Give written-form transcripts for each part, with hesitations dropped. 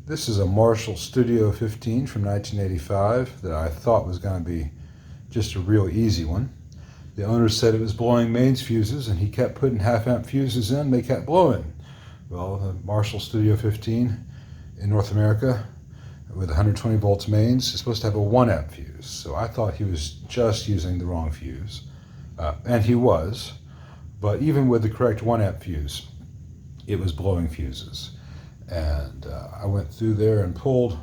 This is a Marshall Studio 15 from 1985 that I thought was going to be just a real easy one. The owner said it was blowing mains fuses, and he kept putting half-amp fuses in, they kept blowing. Well, the Marshall Studio 15 in North America with 120 volts mains is supposed to have a 1-amp fuse, so I thought he was just using the wrong fuse, and he was, but even with the correct 1-amp fuse, it was blowing fuses. And I went through there and pulled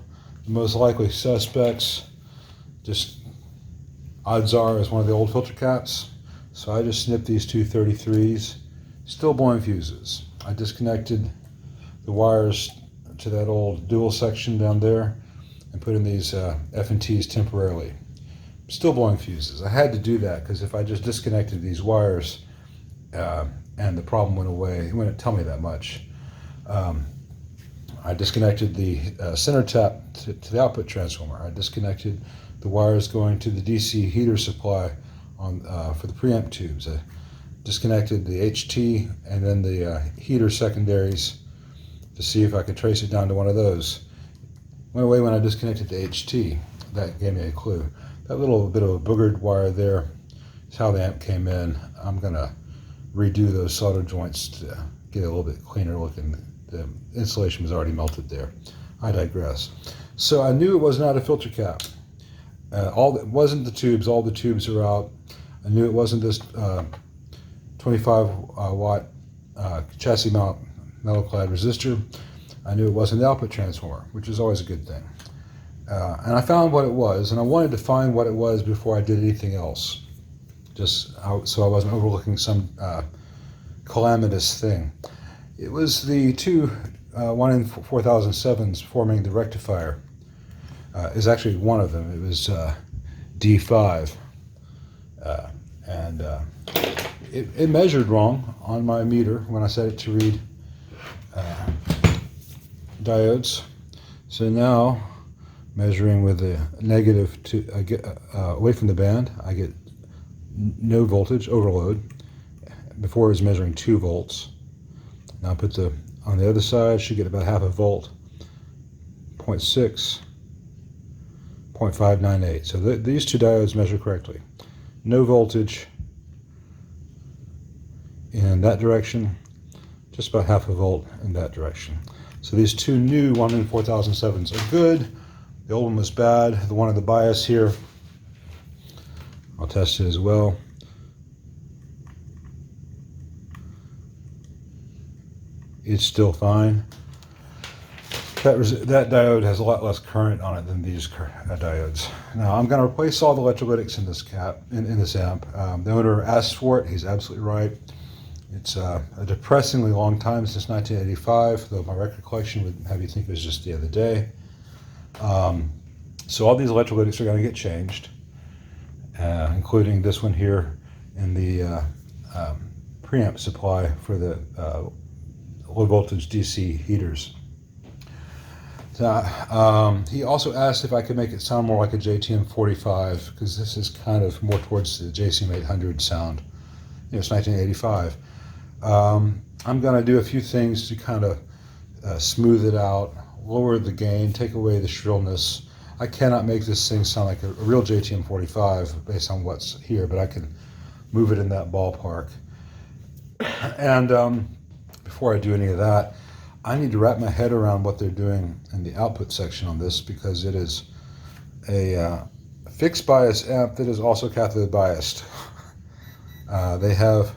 the most likely suspects. Just odds are is one of the old filter caps. So I just snipped these two 33s, still blowing fuses. I disconnected the wires to that old dual section down there and put in these F&Ts temporarily. Still blowing fuses. I had to do that because if I just disconnected these wires and the problem went away, it wouldn't tell me that much. I disconnected the center tap to the output transformer. I disconnected the wires going to the DC heater supply for the preamp tubes. I disconnected the HT and then the heater secondaries to see if I could trace it down to one of those. Went away when I disconnected the HT. That gave me a clue. That little bit of a boogered wire there is how the amp came in. I'm going to redo those solder joints to get a little bit cleaner looking. The insulation was already melted there. I digress. So I knew it was not a filter cap. It wasn't the tubes. All the tubes are out. I knew it wasn't this 25 watt chassis mount metal clad resistor. I knew it wasn't the output transformer, which is always a good thing. And I found what it was, and I wanted to find what it was before I did anything else, just so I wasn't overlooking some calamitous thing. It was the two 1 in 4007s forming the rectifier. Is actually one of them. It was D5. It measured wrong on my meter when I set it to read diodes. So now, measuring with the negative away from the band, I get no voltage, overload. Before it was measuring 2 volts. Now I put on the other side, should get about half a volt, 0.6, 0.598. So these two diodes measure correctly. No voltage in that direction, just about half a volt in that direction. So these two new 1 in 4007s are good. The old one was bad. The one in the bias here, I'll test it as well. It's still fine. That diode has a lot less current on it than these diodes. Now I'm going to replace all the electrolytics in this in this amp. The owner asked for it. He's absolutely right. It's a depressingly long time since 1985, though my record collection would have you think it was just the other day. So all these electrolytics are going to get changed, including this one here in the preamp supply for the low voltage DC heaters. He also asked if I could make it sound more like a JTM 45, because this is kind of more towards the JCM 800 sound. It's 1985. I'm going to do a few things to kind of smooth it out, lower the gain, take away the shrillness. I cannot make this thing sound like a real JTM 45 based on what's here, but I can move it in that ballpark. And before I do any of that, I need to wrap my head around what they're doing in the output section on this, because it is a fixed bias amp that is also cathode biased. They have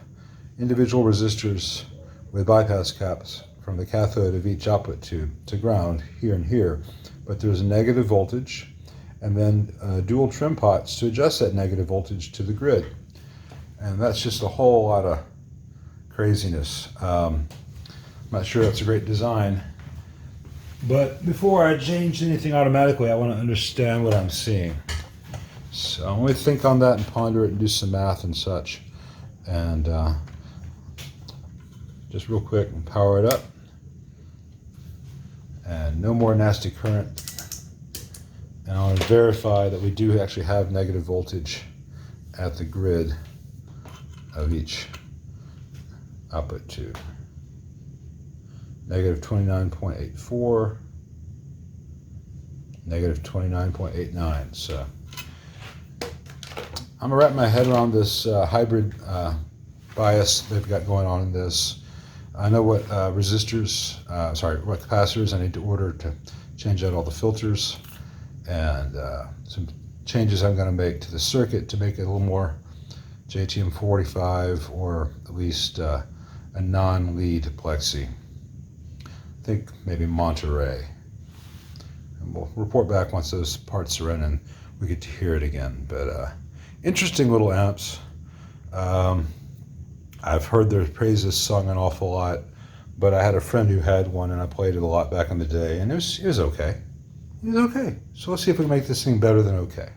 individual resistors with bypass caps from the cathode of each output tube to ground here and here, but there's a negative voltage and then dual trim pots to adjust that negative voltage to the grid. And that's just a whole lot of craziness. I'm not sure that's a great design, but before I change anything automatically, I want to understand what I'm seeing. So I'm going to think on that and ponder it and do some math and such. And just real quick, power it up. And no more nasty current. And I want to verify that we do actually have negative voltage at the grid of each output tube. Negative 29.84, negative 29.89. So I'm gonna wrap my head around this hybrid bias they've got going on in this. I know what what capacitors I need to order to change out all the filters, and some changes I'm going to make to the circuit to make it a little more JTM 45, or at least a non-lead plexi. I think maybe Monterey. And we'll report back once those parts are in and we get to hear it again. But interesting little amps. I've heard their praises sung an awful lot, but I had a friend who had one and I played it a lot back in the day, and it was okay. It was okay. So let's see if we make this thing better than okay.